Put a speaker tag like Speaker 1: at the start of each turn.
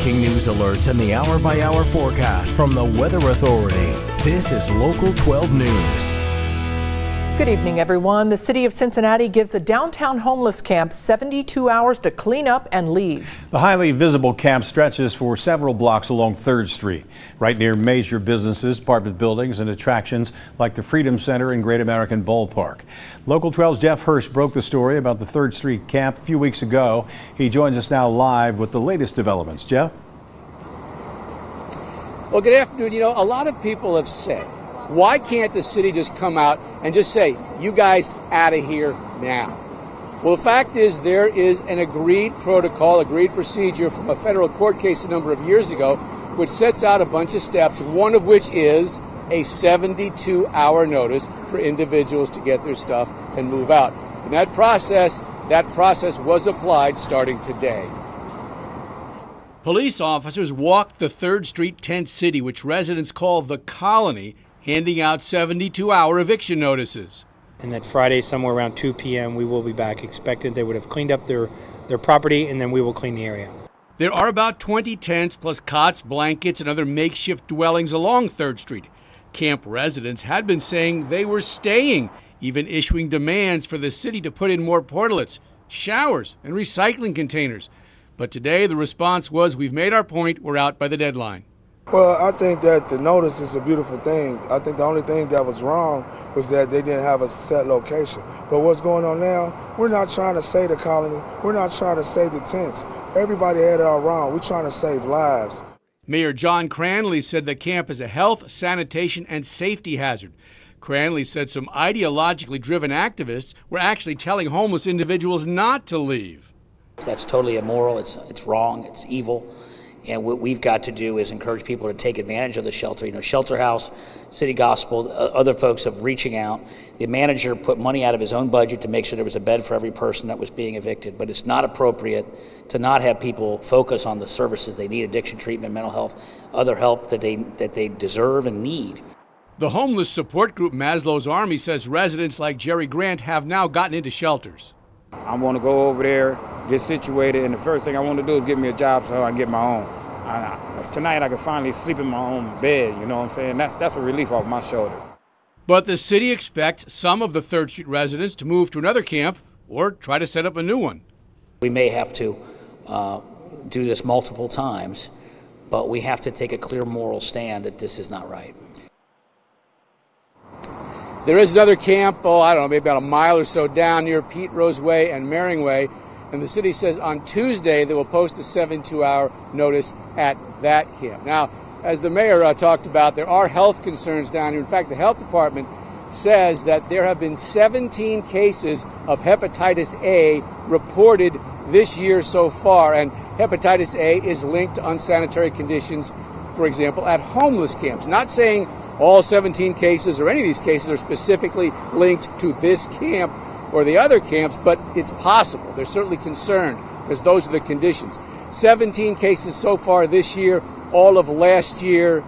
Speaker 1: breaking news alerts and the hour-by-hour forecast from the Weather Authority. This is Local 12 News.
Speaker 2: Good evening, everyone. The city of Cincinnati gives a downtown homeless camp 72 hours to clean up and leave.
Speaker 3: The highly visible camp stretches for several blocks along 3rd Street, right near major businesses, apartment buildings, and attractions like the Freedom Center and Great American Ballpark. Local 12's Jeff Hirsch broke the story about the 3rd Street camp a few weeks ago. He joins us now live with the latest developments. Jeff?
Speaker 4: Well, good afternoon. You know, a lot of people have said, why can't the city just come out and just say, you guys out of here now? Well, the fact is there is an agreed protocol, agreed procedure from a federal court case a number of years ago, which sets out a bunch of steps, one of which is a 72-hour notice for individuals to get their stuff and move out. And that process was applied starting today.
Speaker 5: Police officers walked the 3rd Street tent city, which residents call the Colony, handing out 72-hour eviction notices.
Speaker 6: And that Friday, somewhere around 2 p.m., we will be back. Expected they would have cleaned up their property, and then we will clean the area.
Speaker 5: There are about 20 tents, plus cots, blankets, and other makeshift dwellings along 3rd Street. Camp residents had been saying they were staying, even issuing demands for the city to put in more portlets, showers, and recycling containers. But today, the response was, we've made our point, we're out by the deadline.
Speaker 7: Well, I think that the notice is a beautiful thing. I think the only thing that was wrong was that they didn't have a set location. But what's going on now, we're not trying to save the Colony. We're not trying to save the tents. Everybody had it all wrong. We're trying to save lives.
Speaker 5: Mayor John CRANLEY said the camp is a health, sanitation, and safety hazard. CRANLEY said some ideologically driven activists were actually telling homeless individuals not to leave.
Speaker 8: That's totally immoral. It's wrong. It's evil. And what we've got to do is encourage people to take advantage of the shelter. You know, Shelter House, City Gospel, other folks have reaching out. The manager put money out of his own budget to make sure there was a bed for every person that was being evicted. But it's not appropriate to not have people focus on the services they need, addiction treatment, mental health, other help that they deserve and need.
Speaker 5: The homeless support group Maslow's Army says residents like Jerry Grant have now gotten into shelters.
Speaker 9: I want to go over there, get situated, and the first thing I want to do is get me a job so I can get my own. Tonight I can finally sleep in my own bed, you know what I'm saying? That's a relief off my shoulder.
Speaker 5: But the city expects some of the 3rd Street residents to move to another camp or try to set up a new one.
Speaker 8: We may have to do this multiple times, but we have to take a clear moral stand that this is not right.
Speaker 4: There is another camp, I don't know, maybe about a mile or so down near Pete Rose Way and Mering Way. And the city says on Tuesday they will post a 72-hour notice at that camp. Now, as the mayor talked about, there are health concerns down here. In fact, the health department says that there have been 17 cases of hepatitis A reported this year so far. And hepatitis A is linked to unsanitary conditions, for example, at homeless camps. Not saying all 17 cases or any of these cases are specifically linked to this camp or the other camps, but it's possible. They're certainly concerned because those are the conditions. 17 cases so far this year. All of last year